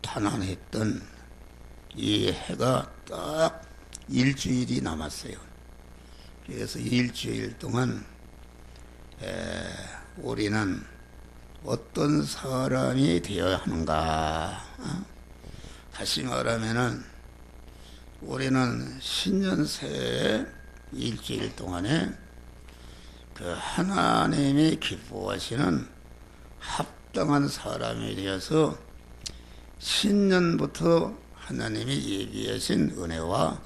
탄환했던 이 해가 딱 일주일이 남았어요. 그래서 일주일 동안 우리는 어떤 사람이 되어야 하는가? 다시 말하면은 우리는 신년새에 일주일 동안에 그 하나님이 기뻐하시는 합당한 사람이 되어서 신년부터 하나님이 예비하신 은혜와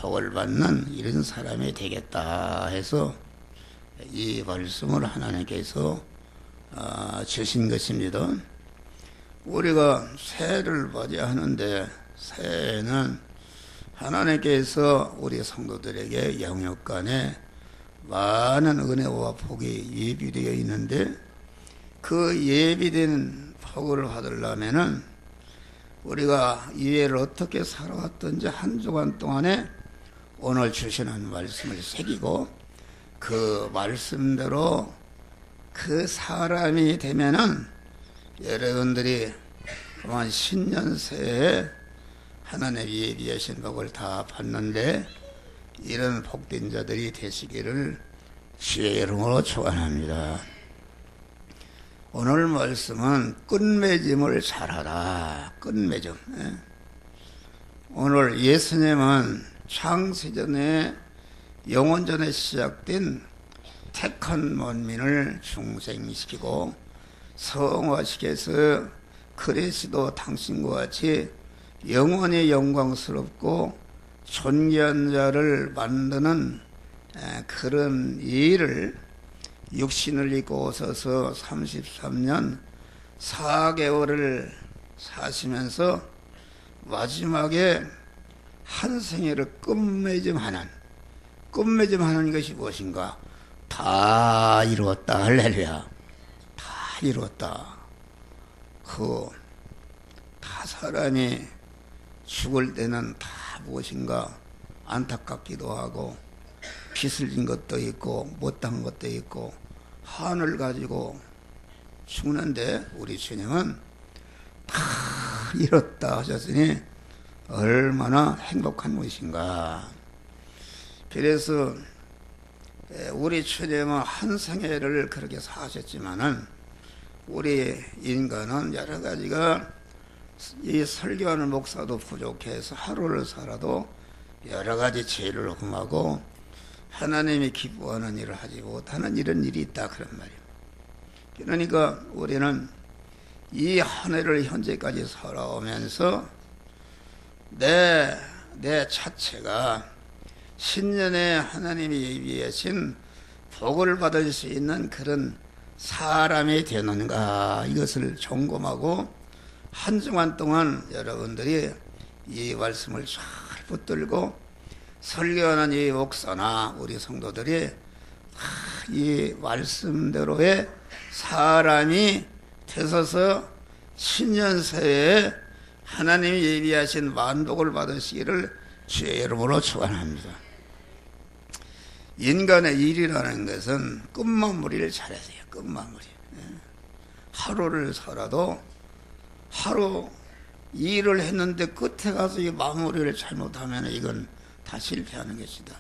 복을 받는 이런 사람이 되겠다 해서 이 말씀을 하나님께서 주신 것입니다. 우리가 새해를 맞이야 하는데 새해는 하나님께서 우리 성도들에게 영육간에 많은 은혜와 복이 예비되어 있는데 그 예비된 복을 받으려면은 우리가 이 해를 어떻게 살아왔던지 한 주간 동안에 오늘 주시는 말씀을 새기고 그 말씀대로 그 사람이 되면은 여러분들이 그만 신년새에 하나님이 예비하신 복을 다 받는데 이런 복된 자들이 되시기를 주의 이름으로 축원합니다. 오늘 말씀은 끝맺음을 잘하라. 끝맺음. 오늘 예수님은 창세전에 영원전에 시작된 택한 만민을 중생시키고 성화시켜서 그리스도 당신과 같이 영원히 영광스럽고 존귀한 자를 만드는 그런 일을 육신을 입고 오셔서 33년 4개월을 사시면서 마지막에 한 생애를 끝맺음하는 것이 무엇인가? 다 이루었다. 할렐루야. 다 이루었다. 다 사람이 죽을 때는 다 무엇인가 안타깝기도 하고 빚을 진 것도 있고 못한 것도 있고 한을 가지고 죽는데 우리 주님은 다 이뤘다 하셨으니 얼마나 행복한 것인가. 그래서 우리 주님은 한 생애를 그렇게 사셨지만은 우리 인간은 여러 가지가 이 설교하는 목사도 부족해서 하루를 살아도 여러 가지 죄를 범하고 하나님이 기뻐하는 일을 하지 못하는 이런 일이 있다 그런 말이에요. 그러니까 우리는 이 한 해를 현재까지 살아오면서 내 자체가 신년에 하나님이 예비하신 복을 받을 수 있는 그런 사람이 되는가 이것을 점검하고 한 주간 동안 여러분들이 이 말씀을 잘 붙들고 설교하는 이 목사나 우리 성도들이 이 말씀대로의 사람이 되셔서 신년새에 하나님이 예비하신 만복을 받으시기를 주의 이름으로 축원합니다. 인간의 일이라는 것은 끝마무리를 잘하세요. 끝마무리. 하루를 살아도 하루 일을 했는데 끝에 가서 이 마무리를 잘못하면 이건 다 실패하는 것이다.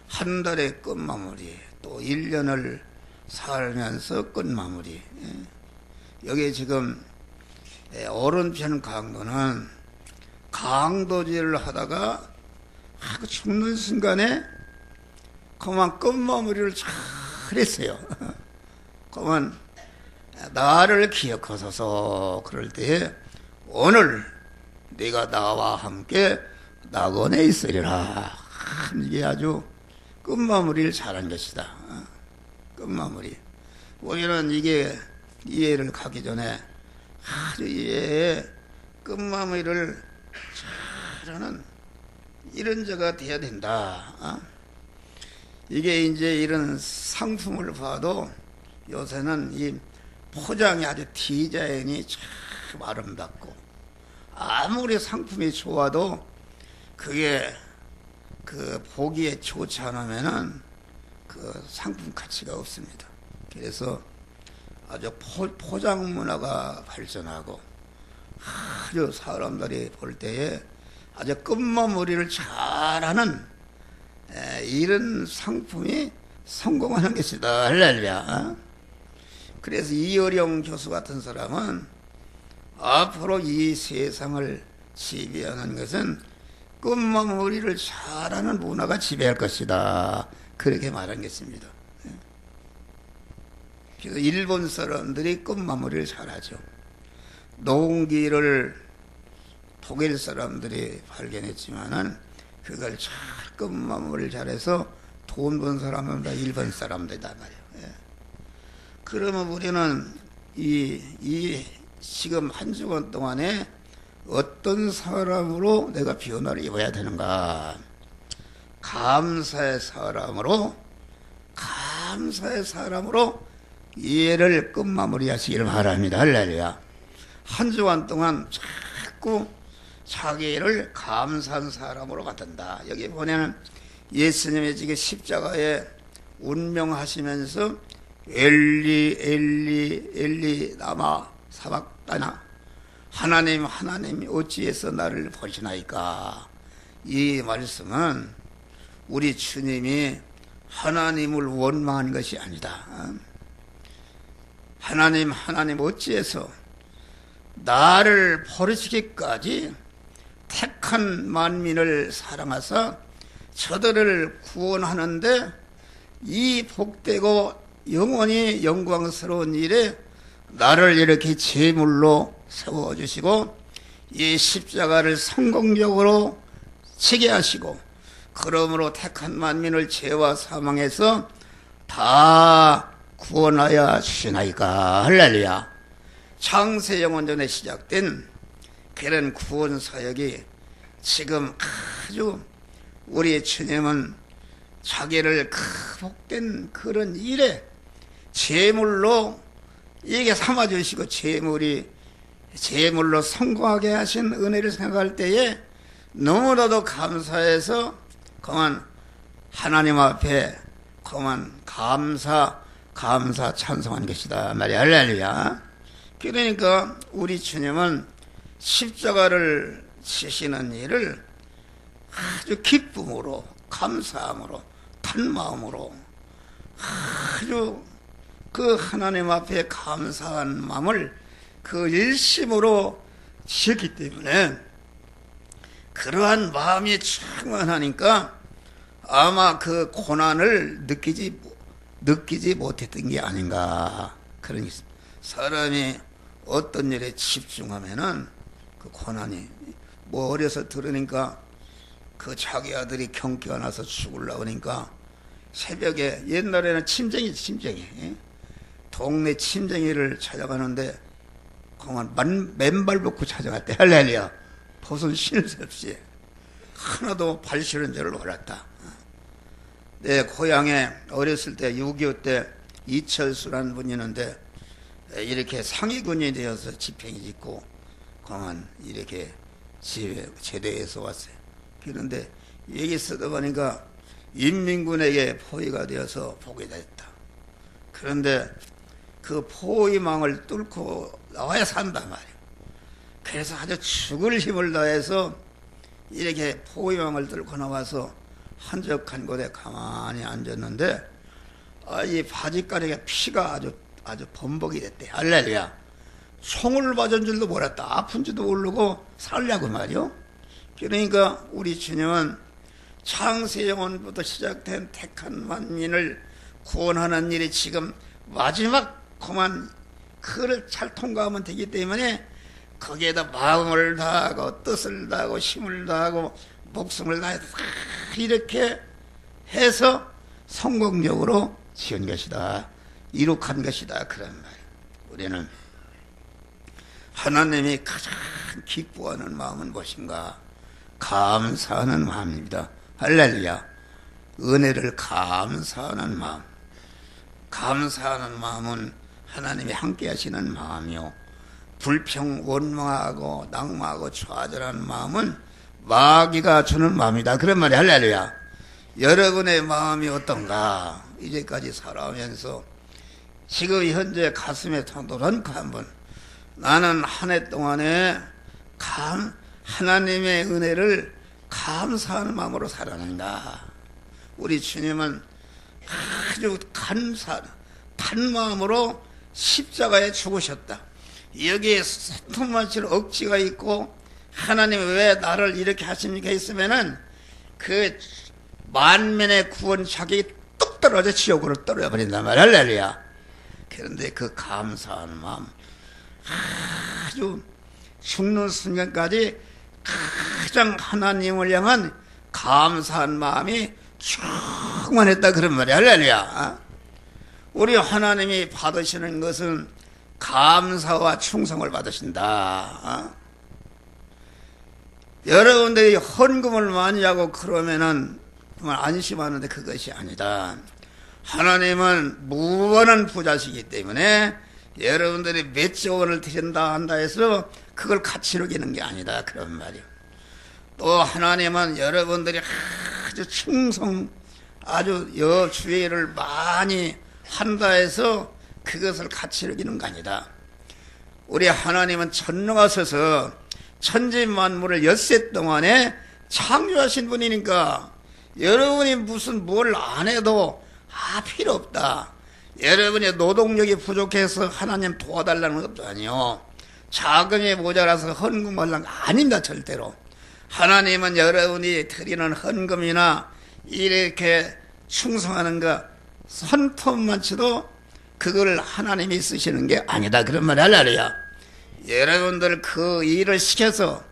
한 달의 끝마무리, 또 1년을 살면서 끝마무리. 여기 지금 오른편 강도는 강도질을 하다가 죽는 순간에 그만 끝마무리를 잘 했어요. 그만 나를 기억하소서. 그럴 때에 오늘 네가 나와 함께 낙원에 있으리라. 이게 아주 끝마무리를 잘한 것이다. 끝마무리. 우리는 이게 이해를 가기 전에 아주 이해에 끝마무리를 잘하는 이런 자가 돼야 된다. 이게 이제 이런 상품을 봐도 요새는 이 포장이 아주 디자인이 참 아름답고 아무리 상품이 좋아도 그게 그 보기에 좋지 않으면은 그 상품 가치가 없습니다. 그래서 아주 포장 문화가 발전하고 아주 사람들이 볼 때에 아주 끝마무리를 잘하는 이런 상품이 성공하는 것이다. 할렐루야. 그래서 이어령 교수 같은 사람은 앞으로 이 세상을 지배하는 것은 끝마무리를 잘하는 문화가 지배할 것이다. 그렇게 말한 것입니다. 그래서 일본 사람들이 끝마무리를 잘하죠. 농기를 독일 사람들이 발견했지만은 그걸 잘 끝마무리를 잘해서 돈 번 사람은 다 일본 사람들이다 말이에요. 그러면 우리는 이 지금 한 주간 동안에 어떤 사람으로 내가 변화를 입어야 되는가? 감사의 사람으로 이해를 끝마무리하시기를 바랍니다. 할렐루야. 한 주간 동안 자꾸 자기를 감사한 사람으로 만든다. 여기 보면은 예수님이 지금 십자가에 운명하시면서 엘리 엘리 엘리 라마 사박다나 하나님 하나님 어찌해서 나를 버리시나이까. 이 말씀은 우리 주님이 하나님을 원망한 것이 아니다. 하나님 어찌해서 나를 버리시기까지 택한 만민을 사랑하사 저들을 구원하는데 이 복되고 영원히 영광스러운 일에 나를 이렇게 제물로 세워주시고 이 십자가를 성공적으로 지게 하시고 그러므로 택한 만민을 죄와 사망에서 다 구원하여 주시나이까. 할렐루야. 창세 영원전에 시작된 그런 구원 사역이 지금 아주 우리 주님은 자기를 그 복된 그런 일에 제물로 이게 삼아주시고 제물로 성공하게 하신 은혜를 생각할 때에 너무나도 감사해서 그만 하나님 앞에 그만 감사 찬송한 것이다 말이야. 할렐루야. 그러니까 우리 주님은 십자가를 지시는 일을 아주 기쁨으로 감사함으로 탄 마음으로 아주 그 하나님 앞에 감사한 마음을 그 일심으로 지었기 때문에 그러한 마음이 충만하니까 아마 그 고난을 느끼지 못했던 게 아닌가 그런 게 있습니다. 사람이 어떤 일에 집중하면은 그 고난이 어려서 들으니까 그 자기 아들이 경기가 나서 죽으려고 하니까 새벽에 옛날에는 침쟁이 동네 침쟁이를 찾아가는데 그만 맨발 벗고 찾아갔대. 할렐루야. 벗은 신을 새 없이 하나도 발 시른 줄을 몰랐다. 내 고향에 어렸을 때 6.25 때 이철수라는 분이 있는데 이렇게 상위군이 되어서 집행이 짓고 그만 이렇게 제대해서 왔어요. 그런데 얘기 쓰다 보니까 인민군에게 포위가 되어서 보게 됐다. 그런데 그 포위망을 뚫고 나와야 산단 말이에요. 그래서 아주 죽을 힘을 다해서 이렇게 포위망을 뚫고 나와서 한적한 곳에 가만히 앉았는데 이 바지가락에 피가 아주 범벅이 됐대. 할렐루야. 총을 맞은 줄도 몰랐다. 아픈지도 모르고 살려고 말이요. 그러니까 우리 주님은 창세 영원부터 시작된 택한 만민을 구원하는 일이 지금 마지막 그만 그를 잘 통과하면 되기 때문에 거기에다 마음을 다하고 뜻을 다하고 힘을 다하고 목숨을 다해서 이렇게 해서 성공적으로 지은 것이다. 이룩한 것이다. 그런 말이에요. 우리는 하나님이 가장 기뻐하는 마음은 무엇인가? 감사하는 마음입니다. 할렐루야. 은혜를 감사하는 마음. 감사하는 마음은 하나님이 함께 하시는 마음이요. 불평, 원망하고 낙마하고 좌절하는 마음은 마귀가 주는 마음이다. 그런 말이 할렐루야. 여러분의 마음이 어떤가? 이제까지 살아오면서 지금 현재 가슴에 통도는 한번 나는 한 해 동안에 하나님의 은혜를 감사하는 마음으로 살아낸다. 우리 주님은 아주 탄 마음으로 십자가에 죽으셨다. 여기에 손톱만치 억지가 있고 하나님 왜 나를 이렇게 하십니까 했으면은 그 만면의 구원 자격이 뚝 떨어져 지옥으로 떨어져 버린단 말이야. 할렐루야. 그런데 그 감사하는 마음, 아주 죽는 순간까지 가장 하나님을 향한 감사한 마음이 충만했다 그런 말이야. 할렐루야. 우리 하나님이 받으시는 것은 감사와 충성을 받으신다. 여러분들이 헌금을 많이 하고 그러면은 정말 안심하는데 그것이 아니다. 하나님은 무한한 부자시기 때문에 여러분들이 몇조 원을 드린다 한다 해서 그걸 가치로 기는 게 아니다 그런 말이요. 또 하나님은 여러분들이 아주 아주 주의를 많이 한다 해서 그것을 가치로 기는 거 아니다. 우리 하나님은 전능하셔서 천지 만물을 엿새 동안에 창조하신 분이니까 여러분이 무슨 뭘 안 해도 필요 없다. 여러분의 노동력이 부족해서 하나님 도와달라는 것도 아니요. 자금이 모자라서 헌금하려는 거 아닙니다. 절대로. 하나님은 여러분이 드리는 헌금이나 이렇게 충성하는 거 손톱만치도 그걸 하나님이 쓰시는 게 아니다. 그런 말 할렐루야. 여러분들 그 일을 시켜서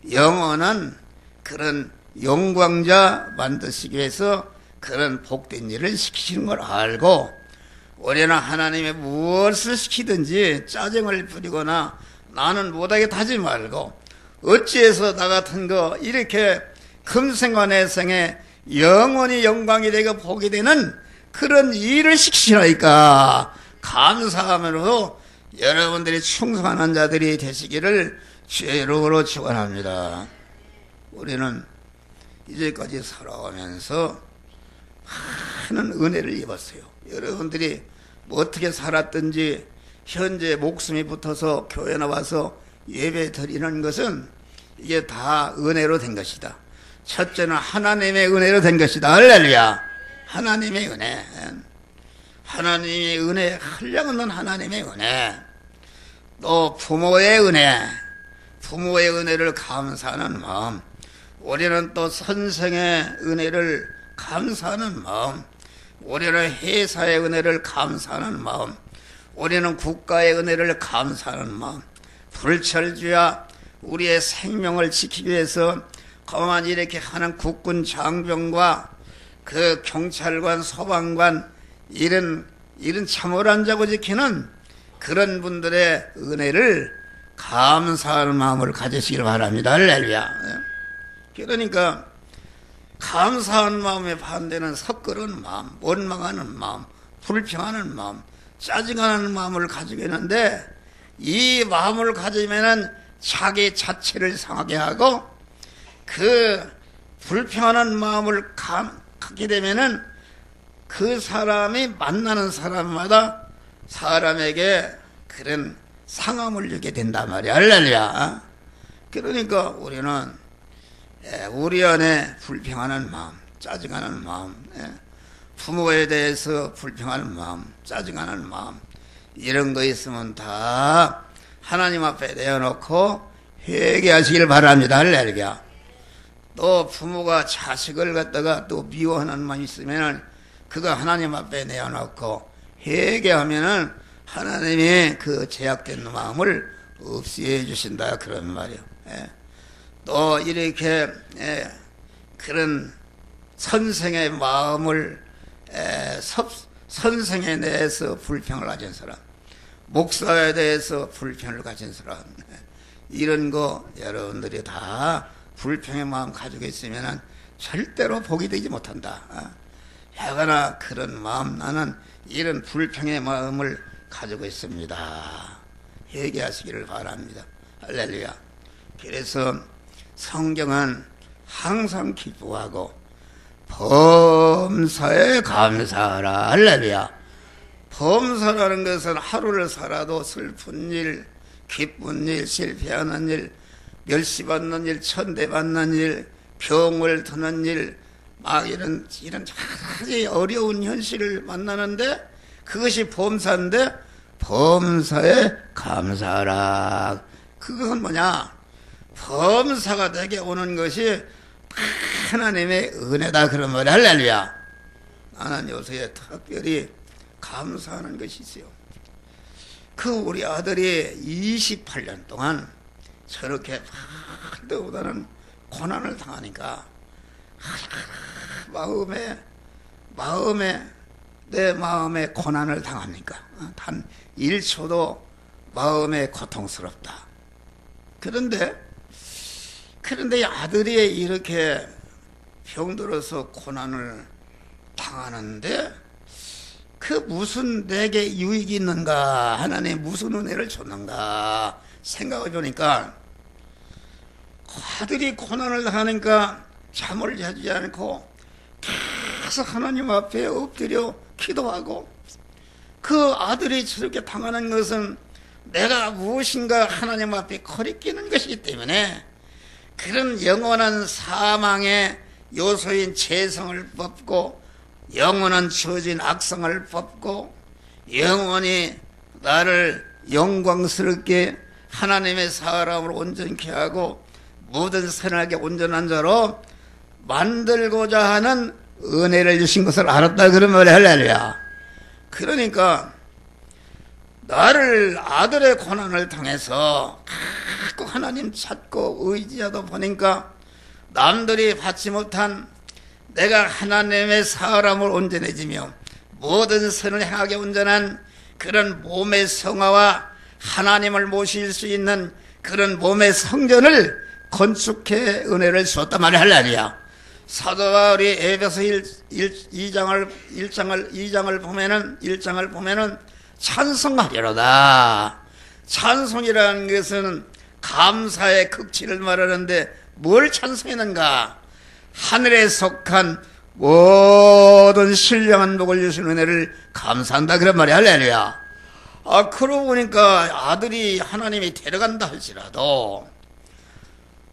영원한 그런 영광자 만드시기 위해서 그런 복된 일을 시키시는 걸 알고 우리는 하나님의 무엇을 시키든지 짜증을 부리거나 나는 못하겠다 하지 말고 어찌해서 나 같은 거 이렇게 금생과 내생에 영원히 영광이 되고 복이 되는 그런 일을 시키시라니까 감사함으로 여러분들이 충성하는 자들이 되시기를 주의 이름으로 축원합니다. 우리는 이제까지 살아오면서 많은 은혜를 입었어요. 여러분들이 뭐 어떻게 살았든지 현재 목숨이 붙어서 교회 나와서 예배 드리는 것은 이게 다 은혜로 된 것이다. 첫째는 하나님의 은혜로 된 것이다. 할렐루야. 하나님의 은혜. 하나님의 은혜, 한량없는 하나님의 은혜. 또 부모의 은혜. 부모의 은혜를 감사하는 마음. 우리는 또 선생의 은혜를 감사하는 마음. 우리는 회사의 은혜를 감사하는 마음. 우리는 국가의 은혜를 감사하는 마음. 불철주야 우리의 생명을 지키기 위해서 가만히 이렇게 하는 국군 장병과 그 경찰관, 소방관 이런 참을 안 자고 지키는 그런 분들의 은혜를 감사하는 마음을 가지시길 바랍니다. 할렐루야. 그러니까 감사하는 마음의 반대는 섣끄러운 마음, 원망하는 마음, 불평하는 마음, 짜증하는 마음을 가지고 있는데 이 마음을 가지면은 자기 자체를 상하게 하고 그 불평하는 마음을 갖게 되면은 그 사람이 만나는 사람마다 사람에게 그런 상함을 주게 된단 말이야. 할렐루야. 그러니까 우리는 우리 안에 불평하는 마음, 짜증하는 마음, 부모에 대해서 불평하는 마음, 짜증하는 마음 이런 거 있으면 다 하나님 앞에 내어놓고 회개하시길 바랍니다. 할렐루야. 또 부모가 자식을 갖다가 또 미워하는 마음이 있으면 그거 하나님 앞에 내어놓고 회개하면은 하나님이 그 제약된 마음을 없애해 주신다 그런 말이요. 또 이렇게 그런 선생의 마음을 선생에 대해서 불평을 가진 사람, 목사에 대해서 불평을 가진 사람 이런 거 여러분들이 다 불평의 마음 가지고 있으면 절대로 복이 되지 못한다. 하거나 그런 마음 나는 이런 불평의 마음을 가지고 있습니다. 회개하시기를 바랍니다. 할렐루야. 그래서 성경은 항상 기도하고 범사에 감사하라. 할렐루야. 범사라는 것은 하루를 살아도 슬픈 일, 기쁜 일, 실패하는 일, 멸시받는 일, 천대받는 일, 병을 드는 일, 막 이런 아주 어려운 현실을 만나는데 그것이 범사인데 범사에 감사하라. 그것은 뭐냐? 범사가 내게 오는 것이 하나님의 은혜다. 그런 말이 할렐루야. 나는 요새 특별히 감사하는 것이 있어요. 그 우리 아들이 28년 동안 저렇게 말도보다는 고난을 당하니까 내 마음에 고난을 당합니까? 단 1초도 마음에 고통스럽다. 그런데 아들이 이렇게 병들어서 고난을 당하는데 그 무슨 내게 유익이 있는가, 하나님 무슨 은혜를 줬는가 생각해 보니까 아들이 고난을 당하니까 잠을 자지 않고 계속 하나님 앞에 엎드려 기도하고, 그 아들이 저렇게 당하는 것은 내가 무엇인가 하나님 앞에 거리끼는 것이기 때문에 그런 영원한 사망의 요소인 죄성을 뽑고 영원한 처진 악성을 뽑고 영원히 나를 영광스럽게 하나님의 사람으로 온전케 하고 모든 선하게 온전한 자로 만들고자 하는 은혜를 주신 것을 알았다. 그런 말이 할렐루야. 그러니까 나를 아들의 고난을 당해서 자꾸 하나님 찾고 의지하다 보니까 남들이 받지 못한 내가 하나님의 사람을 온전해지며 모든 선을 행하게 온전한 그런 몸의 성화와 하나님을 모실 수 있는 그런 몸의 성전을 건축해 은혜를 주었단 말이야. 할렐루야. 사도 바울이 에베소 1장을 보면은 찬송하리로다. 찬송이라는 것은 감사의 극치를 말하는데 뭘 찬송했는가? 하늘에 속한 모든 신령한 복을 주신 은혜를 감사한다. 그런 말이야. 할렐루야. 그러고 보니까 아들이 하나님이 데려간다 할지라도,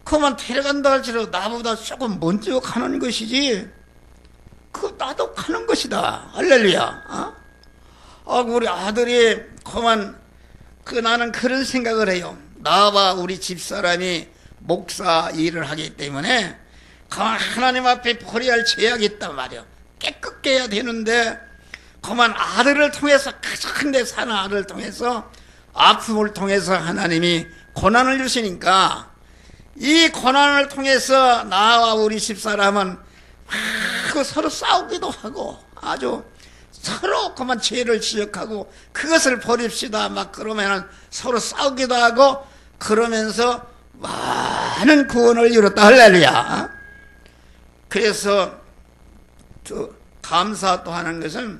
그만 데려간다 할지라도 나보다 조금 먼저 가는 것이지, 나도 가는 것이다. 할렐루야. 우리 아들이 그만, 나는 그런 생각을 해요. 나와 우리 집사람이 목사 일을 하기 때문에 그만 하나님 앞에 버려야 할 죄악이 있단 말이야. 깨끗게 해야 되는데 그만 아들을 통해서, 가장 내 사는 아들을 통해서, 아픔을 통해서 하나님이 고난을 주시니까 이 고난을 통해서 나와 우리 집사람은 서로 싸우기도 하고 아주 서로 그만 죄를 지적하고 그것을 버립시다 막 그러면은 서로 싸우기도 하고 그러면서 많은 구원을 이뤘다. 할렐루야. 그래서 감사 또 하는 것은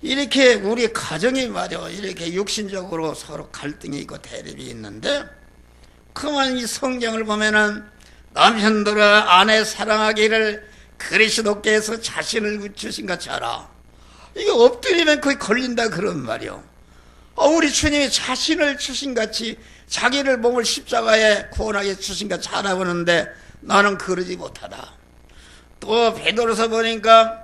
이렇게 우리 가정이 말이야, 이렇게 육신적으로 서로 갈등이 있고 대립이 있는데 그만 이 성경을 보면은 남편들아 아내 사랑하기를 그리스도께서 자신을 주신 같이 하라. 이게 엎드리면 거의 걸린다 그런 말이요. 우리 주님이 자신을 주신 같이 자기를 몸을 십자가에 구원하게 주신 같이 알아보는데 나는 그러지 못하다. 또 베드로서 보니까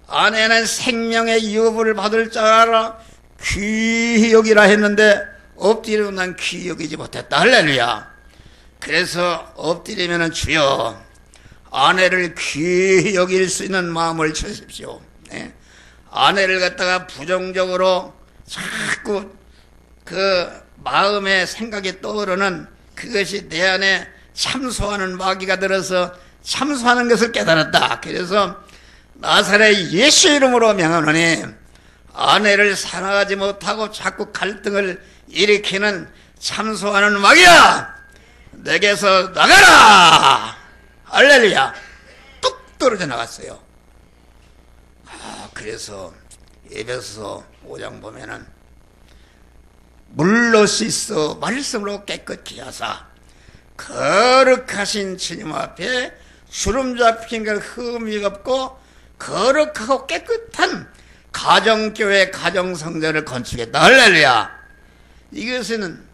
아내는 생명의 유업을 받을 줄 알아 귀히 여기라 했는데 엎드리면 난 귀히 여기지 못했다. 할렐루야. 그래서 엎드리면 주여 아내를 귀히 여길 수 있는 마음을 주십시오. 네. 아내를 갖다가 부정적으로 자꾸 그 마음의 생각이 떠오르는 그것이 내 안에 참소하는 마귀가 들어서 참소하는 것을 깨달았다. 그래서 나사렛 예수 이름으로 명하노니 아내를 사랑하지 못하고 자꾸 갈등을 일으키는 참소하는 마귀야, 내게서 나가라. 할렐루야. 뚝 떨어져 나갔어요. 그래서 에베소서 5장 보면은 물로 씻어 말씀으로 깨끗히 하사 거룩하신 주님 앞에 주름 잡힌 것 흠이 없고 거룩하고 깨끗한 가정교회 가정성전을 건축했다. 할렐루야. 이것은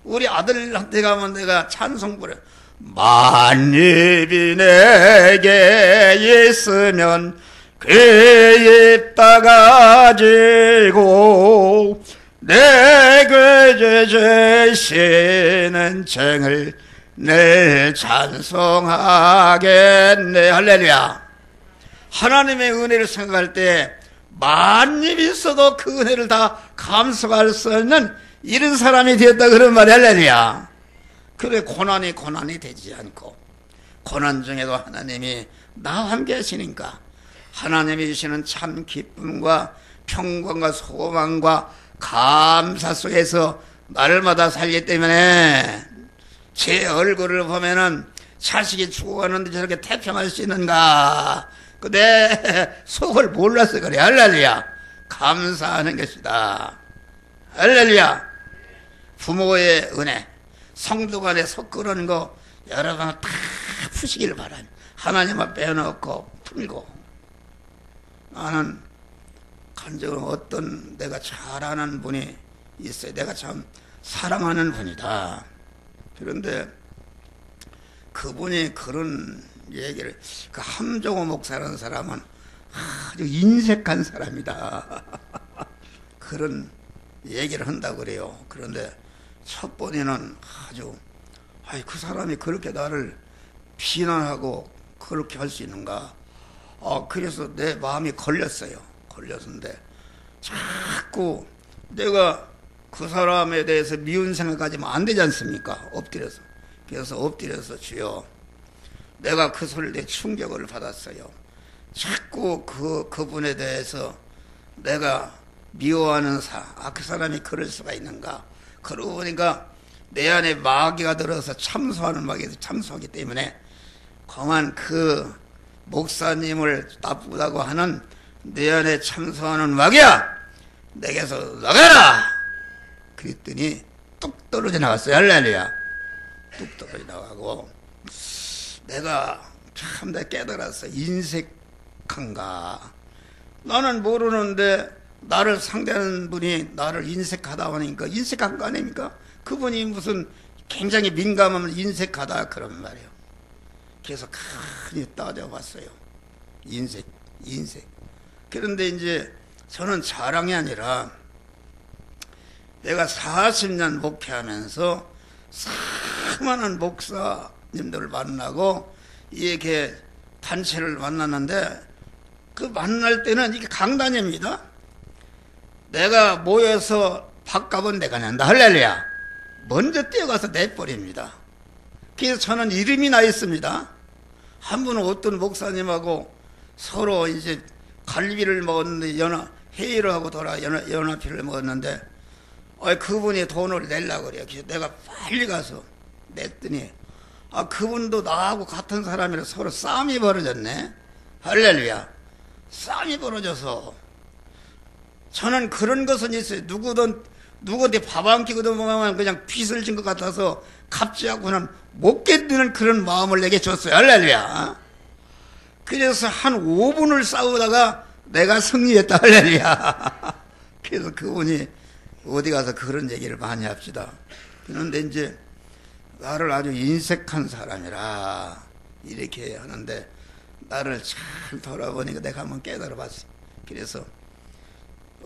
우리 아들한테 가면 내가 찬송 부려. 만입이 내게 있으면 그 입 다 가지고 내 그제 제시는 정을 늘 찬송하겠네. 할렐루야. 하나님의 은혜를 생각할 때 만입 있어도 그 은혜를 다 감수할 수 없는 이런 사람이 되었다 그런 말이 할렐루야. 그래 고난이 되지 않고 고난 중에도 하나님이 나와 함께 하시니까 하나님이 주시는 참 기쁨과 평강과 소망과 감사 속에서 날마다 살기 때문에 제 얼굴을 보면은 자식이 죽어가는데 저렇게 태평할 수 있는가 내 속을 몰라서 그래. 할렐루야. 감사하는 것이다. 할렐루야. 부모의 은혜 성도 간에 섞으는 거 여러분 다 푸시길 바랍니다. 하나님만 빼놓고 풀고. 나는 간적으로 어떤 내가 잘 아는 분이 있어요. 내가 참 사랑하는 분이다. 그런데 그분이 그런 얘기를, 그 함정호 목사라는 사람은 아주 인색한 사람이다. 그런 얘기를 한다고 그래요. 그런데 첫 번에는 아주, 그 사람이 그렇게 나를 비난하고 그렇게 할 수 있는가. 그래서 내 마음이 걸렸어요. 걸렸는데 자꾸 내가 그 사람에 대해서 미운 생각하지면 안 되지 않습니까? 엎드려서. 그래서 엎드려서 주여, 내가 그 소리를 내 충격을 받았어요. 자꾸 그분에 대해서 내가 미워하는 그 사람이 그럴 수가 있는가. 그러고 보니까 내 안에 마귀가 들어서 참소하는 마귀에서 참소하기 때문에 그만 그 목사님을 나쁘다고 하는 내 안에 참소하는 마귀야, 내게서 나가라. 그랬더니 뚝 떨어져 나갔어요. 할렐루야. 뚝 떨어져 나가고 내가 참 깨달았어. 인색한가. 나는 모르는데 나를 상대하는 분이 나를 인색하다 하니까 인색한 거 아닙니까? 그분이 무슨 굉장히 민감하면 인색하다 그런 말이에요. 그래서 간이 따져봤어요. 인색. 그런데 이제 저는 자랑이 아니라 내가 40년 목회하면서 수많은 목사님들을 만나고 이렇게 단체를 만났는데 그 만날 때는 이게 강단입니다. 내가 모여서 밥값은 내가 낸다. 할렐루야. 먼저 뛰어가서 내버립니다. 그래서 저는 이름이 나 있습니다. 한 분은 어떤 목사님하고 서로 이제 갈비를 먹었는데 회의를 하고 연합회를 먹었는데 그분이 돈을 내려고 그래요. 그래서 내가 빨리 가서 냈더니 그분도 나하고 같은 사람이라 서로 싸움이 벌어졌네. 할렐루야. 싸움이 벌어져서 저는 그런 것은 있어요. 누구한테 밥 한 끼 얻어먹으면 그냥 빚을 진 것 같아서 갚지 않고는 못 견디는 그런 마음을 내게 줬어요. 할렐루야. 그래서 한 5분을 싸우다가 내가 승리했다. 할렐루야. 그래서 그분이 어디 가서 그런 얘기를 많이 합시다. 그런데 이제 나를 아주 인색한 사람이라 이렇게 하는데 나를 잘 돌아보니까 내가 한번 깨달아 봤어. 그래서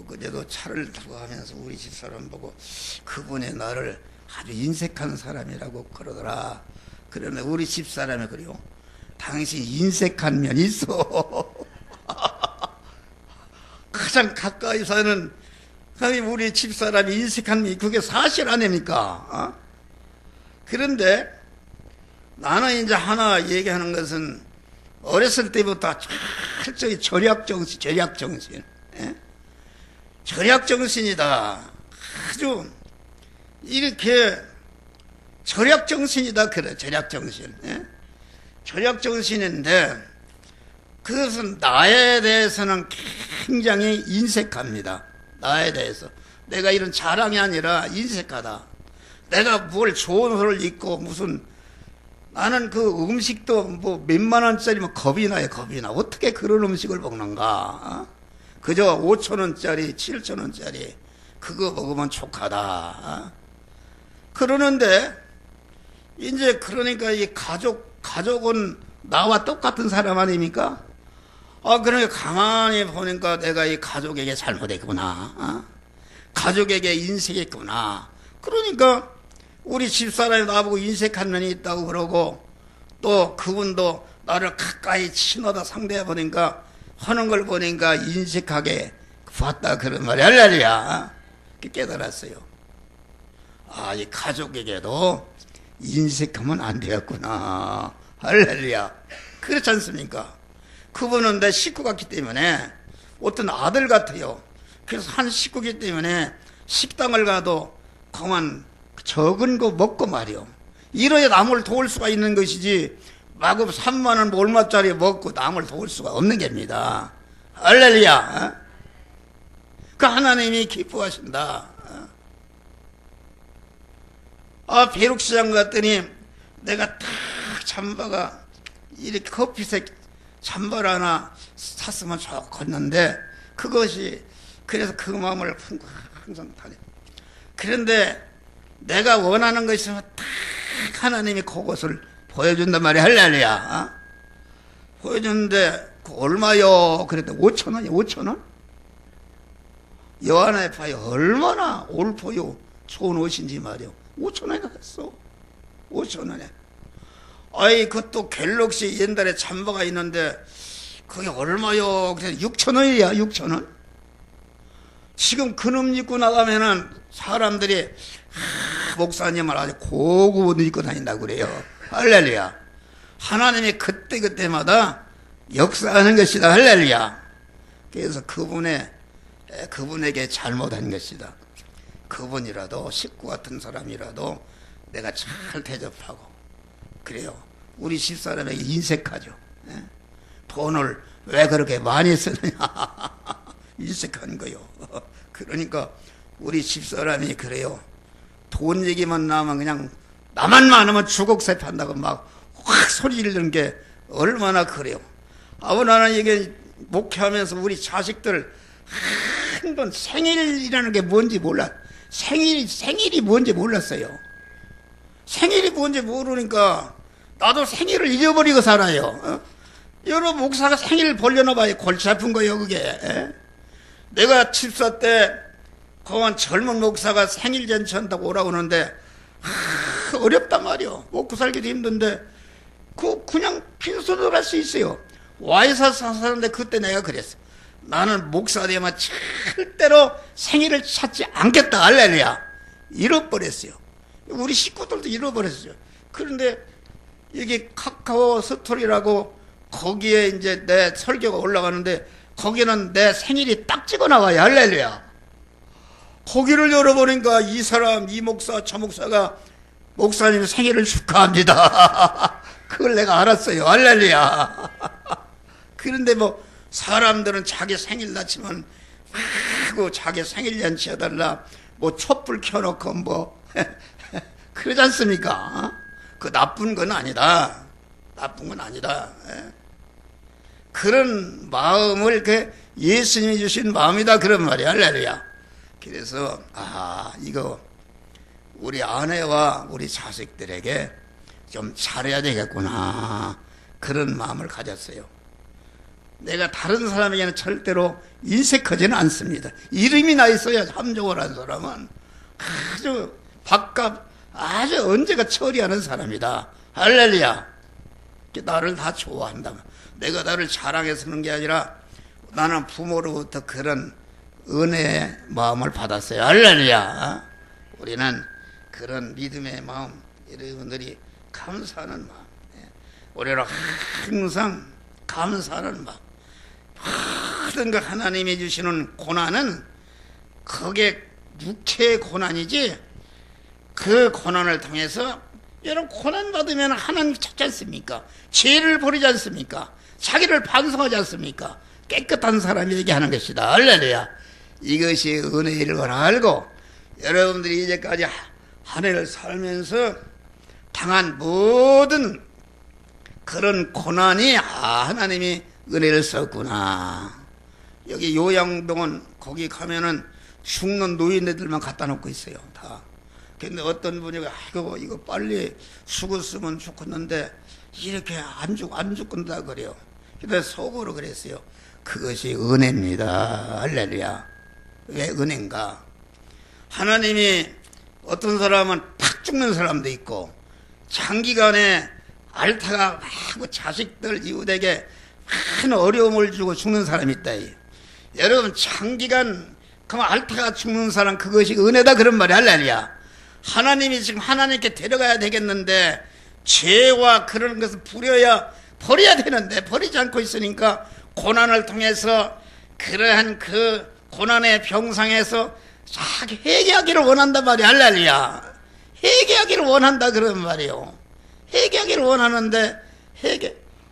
그제도 차를 타고 가면서 우리 집사람 보고 그분이 나를 아주 인색한 사람이라고 그러더라. 그러면 우리 집사람이 그래요. 당신 인색한 면이 있어. 가장 가까이 사는 우리 집사람이 인색한 면이 그게 사실 아닙니까? 그런데 나는 이제 하나 얘기하는 것은 어렸을 때부터 철저히 절약정신. 절약정신이다. 아주 이렇게 절약정신이다. 그래, 절약정신. 절약정신인데 그것은 나에 대해서는 굉장히 인색합니다. 나에 대해서. 내가 이런 자랑이 아니라 인색하다. 내가 뭘 좋은 옷을 입고 무슨 나는 그 음식도 뭐 몇만 원짜리면 겁이 나요. 겁이 나. 어떻게 그런 음식을 먹는가. 그저 5,000원짜리 7,000원짜리 그거 먹으면 촉하다. 그러는데 이제 그러니까 이 가족은 나와 똑같은 사람 아닙니까? 그러니까 가만히 보니까 내가 이 가족에게 잘못했구나. 가족에게 인색했구나. 그러니까 우리 집사람이 나보고 인색한 면이 있다고 그러고 또 그분도 나를 가까이 친하다 상대해 보니까 하는 걸 보니까 인색하게 봤다 그런 말이 할렐루야. 깨달았어요. 이 가족에게도 인색하면 안 되었구나. 할렐루야. 그렇지 않습니까? 그분은 내 식구 같기 때문에 어떤 아들 같아요. 그래서 한 식구기 때문에 식당을 가도 그만 적은 거 먹고 말이요. 이래야 남을 도울 수가 있는 것이지 마구 3만 원 얼마짜리 먹고 남을 도울 수가 없는 겁니다. 할렐루야. 그 하나님이 기뻐하신다. 벼룩시장 갔더니 내가 딱 잠바가 이렇게 커피색 잠바를 하나 샀으면 좋겠는데 그것이 그래서 그 마음을 항상 다녀. 그런데 내가 원하는 것이 딱 하나님이 그것을 보여준단 말이야. 할렐루야. 보여줬는데 얼마요? 그랬더니 5,000원이야. 5,000원? 여하나에 봐요. 얼마나 옳고요 좋은 옷인지 말이요. 5,000원이나 했어. 5,000원에. 그것도 갤럭시 옛날에 잠바가 있는데 그게 얼마요? 그래서 6,000원이야. 6,000원. 지금 그놈 입고 나가면은 사람들이 목사님을 아주 고급 옷 입고 다닌다고 그래요. 할렐루야. 하나님이 그때그때마다 역사하는 것이다. 할렐루야. 그래서 그분에게 잘못한 것이다. 그분이라도 식구 같은 사람이라도 내가 잘 대접하고 그래요. 우리 집사람에게 인색하죠. 돈을 왜 그렇게 많이 쓰느냐. 인색한 거요. 그러니까 우리 집사람이 그래요. 돈 얘기만 나오면 그냥 나만 많으면 주걱세 판다고 막 확 소리 지르는 게 얼마나 그래요. 나는 이게 목회하면서 우리 자식들 한 번 생일이라는 게 뭔지 몰라. 생일이 뭔지 몰랐어요. 생일이 뭔지 모르니까 나도 생일을 잊어버리고 살아요. 여러 목사가 생일 벌려나 봐요. 골치 아픈 거예요, 그게. 내가 집사 때 그만 젊은 목사가 생일 잔치한다고 오라고 하는데 어렵단 말이요. 먹고 살기도 힘든데 그냥 빈손으로 갈 수 있어요. 와이사 사는데 그때 내가 그랬어. 나는 목사 되면 절대로 생일을 찾지 않겠다. 할렐루야. 잃어버렸어요. 우리 식구들도 잃어버렸어요. 그런데 여기 카카오 스토리라고 거기에 이제 내 설교가 올라가는데 거기는 내 생일이 딱 찍어 나와요. 할렐루야. 거기를 열어보니까 이 사람, 이 목사, 저 목사가 목사님 생일을 축하합니다. 그걸 내가 알았어요. 할렐루야. 그런데 사람들은 자기 생일 났지만 자기 생일 잔치 해달라 촛불 켜놓고 그러지 않습니까? 그 나쁜 건 아니다. 나쁜 건 아니다. 그런 마음을 예수님이 주신 마음이다 그런 말이야. 할렐루야. 그래서 이거 우리 아내와 우리 자식들에게 좀 잘해야 되겠구나 그런 마음을 가졌어요. 내가 다른 사람에게는 절대로 인색하지는 않습니다. 이름이 나 있어야 함정을 한 사람은 아주 밥값 아주 언제가 처리하는 사람이다. 할렐루야. 나를 다 좋아한다. 내가 나를 자랑해서는 게 아니라 나는 부모로부터 그런 은혜의 마음을 받았어요. 할렐루야. 우리는 그런 믿음의 마음, 여러분들이 감사하는 마음, 우리는 항상 감사하는 마음. 모든 거 하나님이 주시는 고난은 그게 육체의 고난이지 그 고난을 통해서 여러분 고난 받으면 하나님 찾지 않습니까? 죄를 버리지 않습니까? 자기를 반성하지 않습니까? 깨끗한 사람에게 하는 것이다. 할렐루야. 이것이 은혜일 걸 알고 여러분들이 이제까지 한 해를 살면서 당한 모든 그런 고난이 하나님이 은혜를 썼구나. 여기 요양병원 거기 가면은 죽는 노인네들만 갖다 놓고 있어요. 다. 근데 어떤 분이 아이고 이거 빨리 죽었으면 좋겠는데 이렇게 안 죽는다 그래요. 근데 속으로 그랬어요. 그것이 은혜입니다. 할렐루야. 왜 은혜인가? 하나님이 어떤 사람은 팍 죽는 사람도 있고 장기간에 앓다가 막 자식들 이웃에게 큰 어려움을 주고 죽는 사람이 있다. 여러분 장기간 그만 앓다가 죽는 사람 그것이 은혜다 그런 말이 할렐루야. 하나님이 지금 하나님께 데려가야 되겠는데 죄와 그런 것을 버려야 되는데 버리지 않고 있으니까 고난을 통해서 그러한 그 고난의 병상에서 쫙 회개하기를 원한단 말이야. 할렐루야. 회개하기를 원한다 그런 말이에요. 회개하기를 원하는데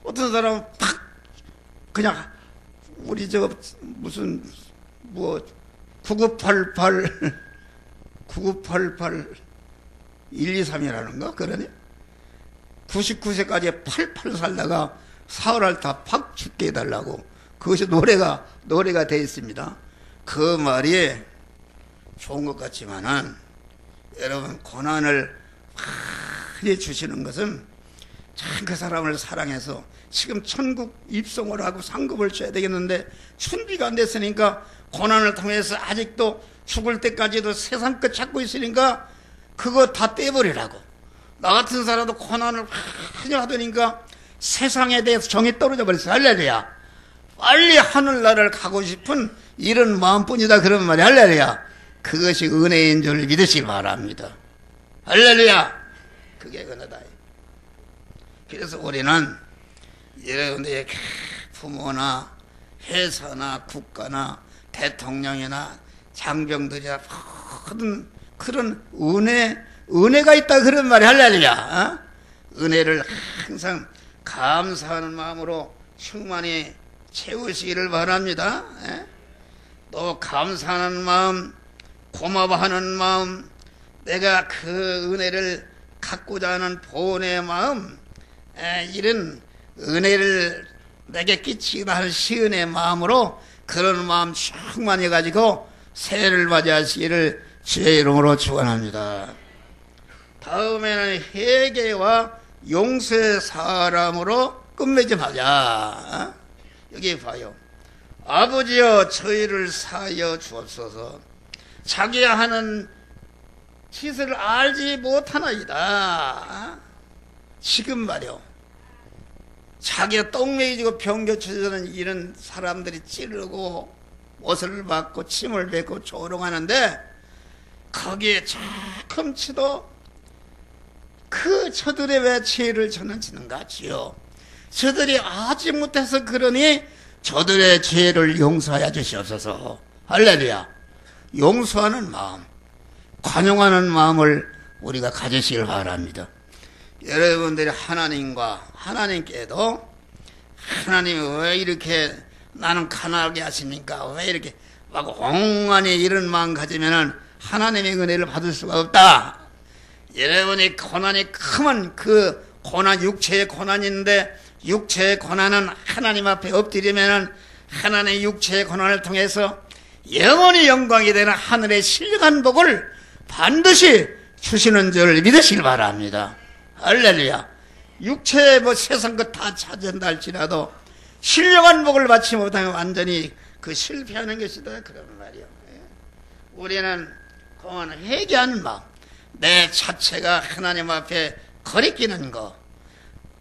어떤 사람은 팍 그냥 우리 저 무슨 9988 123이라는 거 그러네. 99세까지 88 살다가 사흘 다 팍 죽게 해달라고 그것이 노래가 되어 있습니다. 그 말이 좋은 것 같지만은 여러분 고난을 많이 주시는 것은 참 그 사람을 사랑해서 지금 천국 입성을 하고 상급을 줘야 되겠는데 준비가 안 됐으니까 고난을 통해서 아직도 죽을 때까지도 세상 것 찾고 있으니까 그거 다 떼버리라고. 나 같은 사람도 고난을 많이 하더니까 세상에 대해서 정이 떨어져 버렸어. 할렐루야. 빨리 하늘나라를 가고 싶은 이런 마음뿐이다 그런 말이 할렐루야. 그것이 은혜인 줄 믿으시기 바랍니다. 할렐루야. 그게 은혜다. 그래서 우리는 여러분들의 부모나 회사나 국가나 대통령이나 장병들이나 모든 그런 은혜가 있다 그런 말이 할렐루야. 은혜를 항상 감사하는 마음으로 충만히 채우시기를 바랍니다. 또 감사하는 마음, 고마워하는 마음, 내가 그 은혜를 갖고자 하는 보온의 마음, 이런 은혜를 내게 끼치다 하는 시은의 마음으로 그런 마음 충만히 가지고 새해를 맞이하시기를 주의 이름으로 축원합니다. 다음에는 회개와 용서의 사람으로 끝맺음하자. 여기 봐요. 아버지여 저희를 사하여 주옵소서. 자기가 하는 짓을 알지 못하나이다. 지금 말이요. 자기가 똥매이지고 병겨쳐지는 이런 사람들이 찌르고 옷을 받고 침을 뱉고 조롱하는데 거기에 조금치도 그 저들의 왜 죄를 저는 지는가 지요. 저들이 아지 못해서 그러니 저들의 죄를 용서하여 주시옵소서. 할렐루야. 용서하는 마음, 관용하는 마음을 우리가 가지시길 바랍니다. 여러분들이 하나님께도 하나님이 왜 이렇게 나는 가난하게 하십니까? 왜 이렇게 막 엉망이 이런 마음 가지면은 하나님의 은혜를 받을 수가 없다. 여러분이 고난이 크면 그 고난 육체의 고난인데 육체의 고난은 하나님 앞에 엎드리면은 하나님의 육체의 고난을 통해서 영원히 영광이 되는 하늘의 신령한 복을 반드시 주시는 줄 믿으시길 바랍니다. 할렐루야. 육체의 세상 것 다 찾은다 할지라도 신령한 복을 받지 못하면 완전히 그 실패하는 것이다 그런 말이요. 우리는 그만 회개하는 마음, 내 자체가 하나님 앞에 거리끼는 거,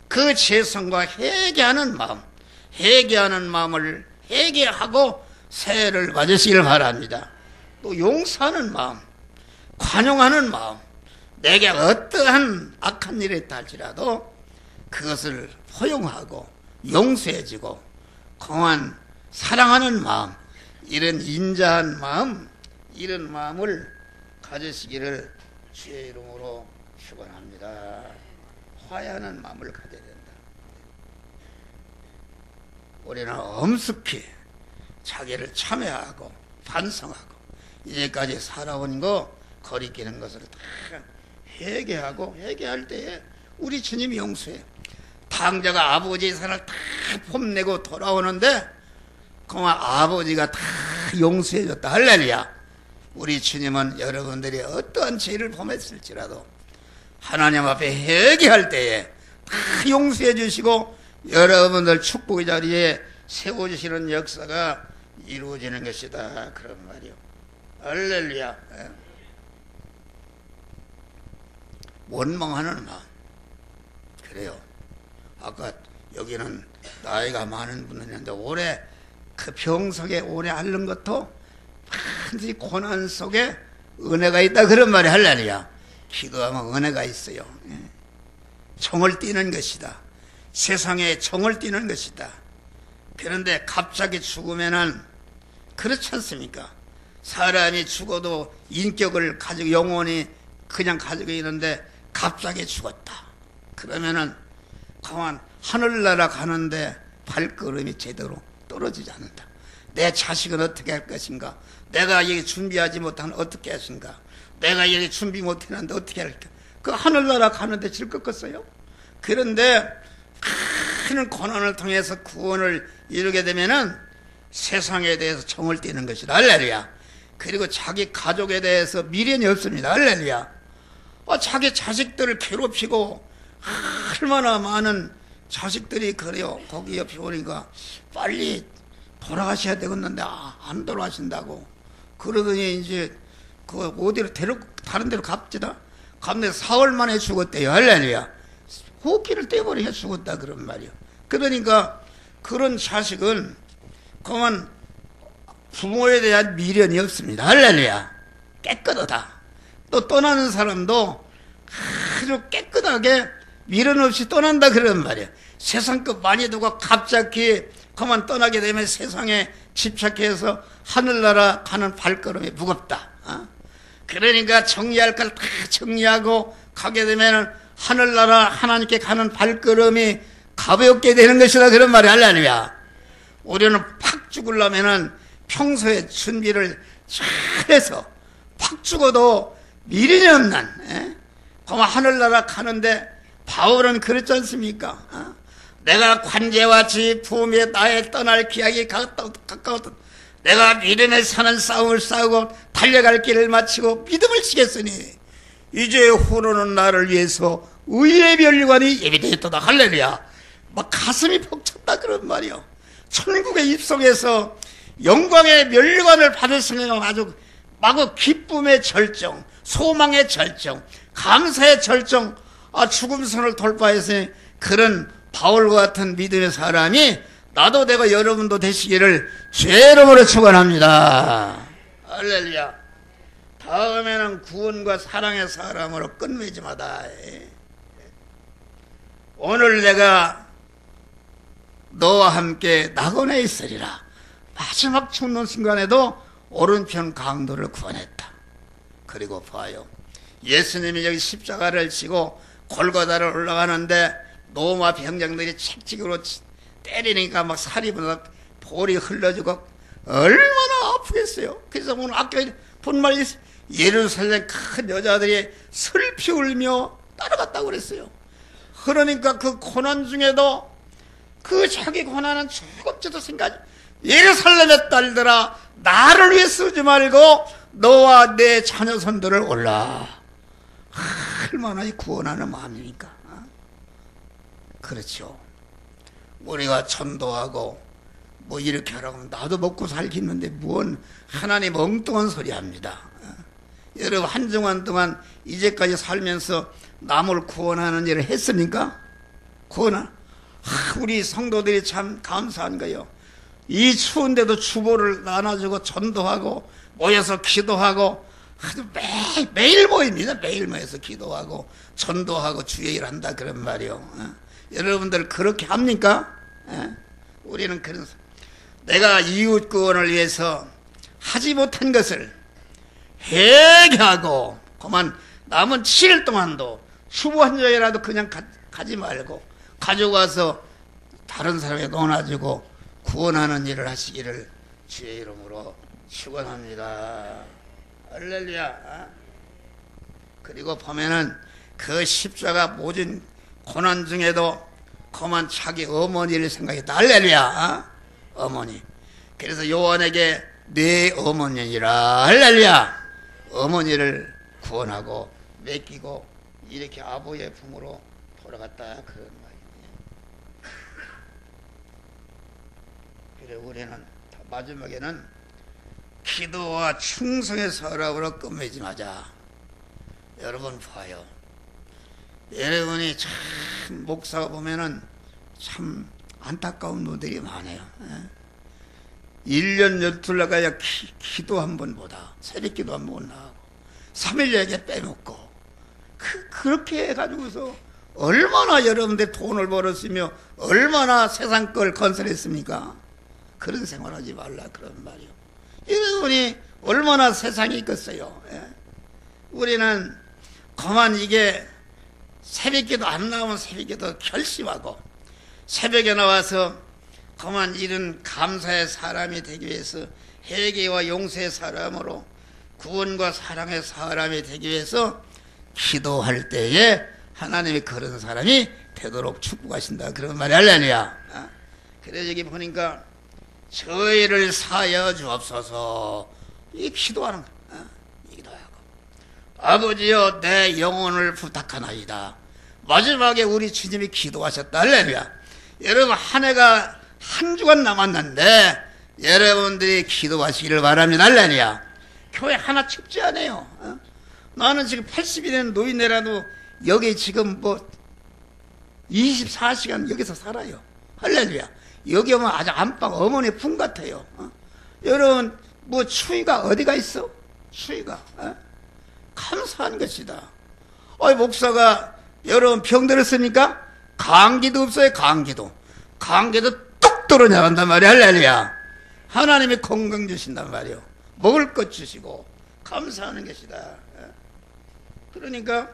그 죄성과 회개하는 마음을 회개하고 새해를 맞으시길 바랍니다. 또 용서하는 마음, 관용하는 마음, 내게 어떠한 악한 일이 있다 할지라도 그것을 포용하고 용서해주고 공한 사랑하는 마음, 이런 인자한 마음, 이런 마음을 가지시기를 주의 이름으로 축원합니다. 화해하는 마음을 가져야 된다. 우리는 엄숙히 자기를 참여하고 반성하고 이제까지 살아온 거 거리끼는 것을 다 회개하고 회개할 때에 우리 주님이 용서해. 당자가 아버지의 산을 다 폼내고 돌아오는데 그만 아버지가 다 용서해줬다. 할렐루야. 우리 주님은 여러분들이 어떠한 죄를 범했을지라도 하나님 앞에 회개할 때에 다 용서해 주시고 여러분들 축복의 자리에 세워주시는 역사가 이루어지는 것이다, 그런 말이요. 할렐루야. 원망하는 마음. 그래요. 아까 여기는 나이가 많은 분들인데 오래 그 병 속에 오래 앓는 것도 반드시 고난 속에 은혜가 있다, 그런 말이 할렐루야. 기도하면 은혜가 있어요. 정을 띠는 것이다. 세상에 정을 띠는 것이다. 그런데 갑자기 죽으면은 그렇지 않습니까? 사람이 죽어도 인격을 가지고 영원히 그냥 가지고 있는데 갑자기 죽었다. 그러면은 가만 하늘나라 가는데 발걸음이 제대로 떨어지지 않는다. 내 자식은 어떻게 할 것인가? 내가 여기 준비하지 못하면 어떻게 하신가? 내가 여기 준비 못했는데 어떻게 할까? 그 하늘나라 가는데 즐겁겠어요? 그런데 큰 고난을 통해서 구원을 이루게 되면은 세상에 대해서 정을 띠는 것이다. 할렐루야. 그리고 자기 가족에 대해서 미련이 없습니다. 할렐루야. 자기 자식들을 괴롭히고 얼마나 많은 자식들이 그래요. 거기 옆에 오니까 빨리 돌아가셔야 되겠는데 안 돌아가신다고 그러더니 이제 그 어디로 다른 데로 갑시다. 갔는데 4월 만에 죽었대요. 할렐루야. 호흡기를 떼버리게 죽었다, 그런 말이요. 그러니까 그런 자식은 그만 부모에 대한 미련이 없습니다. 할렐루야. 깨끗하다. 또 떠나는 사람도 아주 깨끗하게 미련 없이 떠난다, 그런 말이야. 세상 것 많이 두고 갑자기 그만 떠나게 되면 세상에 집착해서 하늘나라 가는 발걸음이 무겁다. 그러니까 정리할 걸 다 정리하고 가게 되면 하늘나라 하나님께 가는 발걸음이 가볍게 되는 것이다, 그런 말이 할렐루야. 우리는 팍 죽으려면은 평소에 준비를 잘해서 팍 죽어도 미련이 없는 그만 하늘나라 가는데 바울은 그렇지 않습니까? 내가 관제와 지 부모의 나의 떠날 기약이 가까웠던 내가 미련에 사는 싸움을 싸우고 달려갈 길을 마치고 믿음을 지켰으니 이제 후로는 나를 위해서 의의 면류관이 예비되었다. 할렐루야. 막 가슴이 벅찼다, 그런 말이요. 천국에 입성해서 영광의 면류관을 받을 생각은 아주 마구 기쁨의 절정, 소망의 절정, 감사의 절정, 죽음선을 돌파해서 그런 바울과 같은 믿음의 사람이 나도 되고 여러분도 되시기를 주의 이름으로 축원합니다. 할렐루야. 다음에는 구원과 사랑의 사람으로 끝맺음하다. 오늘 내가 너와 함께 낙원에 있으리라. 마지막 죽는 순간에도 오른편 강도를 구원했다. 그리고 봐요. 예수님이 여기 십자가를 지고 골고다를 올라가는데 로마 병장들이 책찍으로 때리니까 막 살이 막 볼이 흘러지고 얼마나 아프겠어요. 그래서 오늘 아까 본 말이 예루살렘 큰 여자들이 슬피 울며 따라갔다고 그랬어요. 그러니까 그 고난 중에도 그 자기 고난은 조금쯤도 생각하지. 예루살렘의 딸들아, 나를 위해 쓰지 말고 너와 내 자녀 손들을 올라. 얼마나 구원하는 마음이니까. 그렇죠. 우리가 전도하고 뭐 이렇게 하라고 하면 나도 먹고 살겠는데 뭔 하나님 엉뚱한 소리 합니다. 여러분 한정환 동안 이제까지 살면서 남을 구원하는 일을 했습니까? 우리 성도들이 참 감사한 거예요. 이 추운데도 주보를 나눠주고 전도하고 모여서 기도하고 아주 매일 모입니다. 매일 모여서 기도하고 전도하고 주의 일 한다, 그런 말이요. 여러분들 그렇게 합니까? 우리는 그런, 내가 이웃 구원을 위해서 하지 못한 것을 회개하고 그만 남은 7일 동안도 수보 한 장이라도 그냥 가지 말고 가져가서 다른 사람에게 나눠주고 구원하는 일을 하시기를 주의 이름으로 축원합니다. 할렐루야. 그리고 보면은 그 십자가 모진 고난 중에도 그만 자기 어머니를 생각했다. 할렐루야. 어머니. 그래서 요한에게 내 어머니니라. 할렐루야. 어머니를 구원하고 맡기고 이렇게 아버지의 품으로 돌아갔다 그런 말이에요. 그래 우리는 마지막에는 기도와 충성의 사람으로 끝맺지 마자. 여러분 봐요. 여러분이 참 목사가 보면은 참 안타까운 분들이 많아요. 1년 열둘 나가야 기도 한 번 보다 새벽 기도 한 번 나가고 3일 예배 빼먹고 그렇게 해가지고서 얼마나 여러분들 돈을 벌었으며 얼마나 세상 걸 건설했습니까? 그런 생활하지 말라 그런 말이요. 여러분이 얼마나 세상이 있겠어요. 우리는 그만 이게 새벽기도 안 나오면 새벽기도 결심하고 새벽에 나와서 그만 이런 감사의 사람이 되기 위해서 회개와 용서의 사람으로 구원과 사랑의 사람이 되기 위해서 기도할 때에 하나님이 그런 사람이 되도록 축복하신다 그런 말이 할렐루야. 그래서 여기 보니까 저희를 사하여 주옵소서 이 기도하는 거야. 기도하고 아버지여 내 영혼을 부탁하나이다. 마지막에 우리 주님이 기도하셨다. 할렐루야. 여러분 한 해가 한 주간 남았는데 여러분들이 기도하시기를 바랍니다. 할렐루야. 교회 하나 춥지 않아요. 나는 지금 80이 된 노인네라도 여기 지금 뭐 24시간 여기서 살아요. 할렐루야. 여기 오면 아주 안방 어머니 품 같아요. 여러분 뭐 추위가 어디가 있어? 추위가 감사한 것이다. 목사가 여러분 병 들었습니까? 감기도 없어요. 감기도 뚝 떨어나간단 말이야. 할렐루야. 하나님이 건강 주신단 말이요. 먹을 것 주시고 감사하는 것이다. 그러니까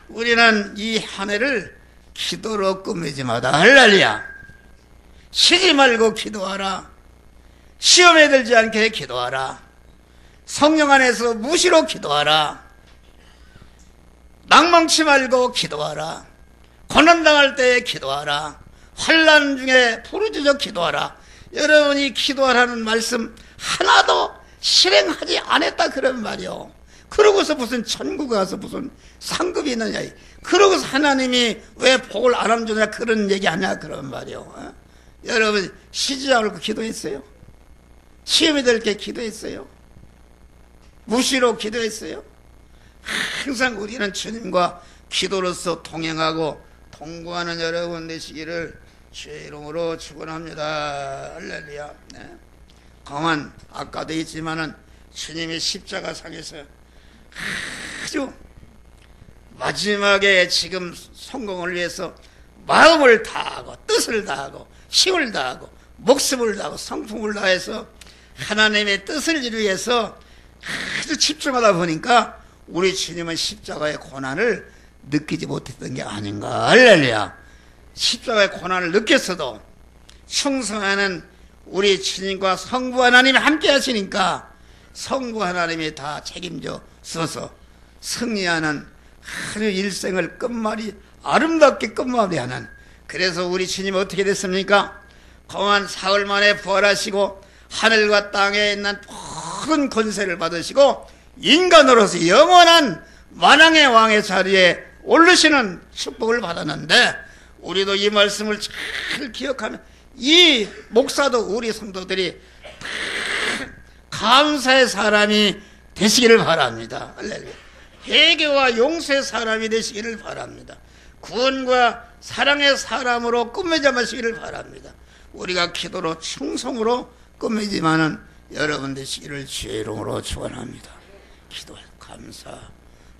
우리는 이 한 해를 기도로 끝내지 마다. 할렐루야. 쉬지 말고 기도하라. 시험에 들지 않게 기도하라. 성령 안에서 무시로 기도하라. 낭망치 말고 기도하라. 고난당할 때에 기도하라. 환난 중에 부르짖어 기도하라. 여러분이 기도하라는 말씀 하나도 실행하지 않았다 그런 말이요. 그러고서 무슨 천국에 가서 무슨 상급이 있느냐. 그러고서 하나님이 왜 복을 안 주냐 그런 얘기 하냐 그런 말이요. 여러분 쉬지 않고 기도했어요? 시험이 될 게 기도했어요? 무시로 기도했어요? 항상 우리는 주님과 기도로서 동행하고 동거하는 여러분 되시기를 주의 이름으로 축원합니다. 할렐루야. 강한 아까도 있지만은 주님이 십자가상에서 아주 마지막에 지금 성공을 위해서 마음을 다하고 뜻을 다하고 힘을 다하고 목숨을 다하고 성품을 다해서 하나님의 뜻을 이루기 위해서 아주 집중하다 보니까 우리 주님은 십자가의 고난을 느끼지 못했던 게 아닌가. 할렐루야. 십자가의 고난을 느꼈어도 충성하는 우리 주님과 성부 하나님이 함께 하시니까 성부 하나님이 다 책임져 서서 승리하는 아주 일생을 끝말이 아름답게 끝마무리하는. 그래서 우리 주님은 어떻게 됐습니까? 거한 사흘 만에 부활하시고 하늘과 땅에 있는 모든 권세를 받으시고 인간으로서 영원한 만왕의 왕의 자리에 오르시는 축복을 받았는데 우리도 이 말씀을 잘 기억하면 이 목사도 우리 성도들이 감사의 사람이 되시기를 바랍니다. 할렐루야. 회개와 용서의 사람이 되시기를 바랍니다. 구원과 사랑의 사람으로 끝맺어 마시기를 바랍니다. 우리가 기도로 충성으로 끝맺지만은 여러분 되시기를 주의 이름으로 축원합니다. 기도해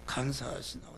감사하시나.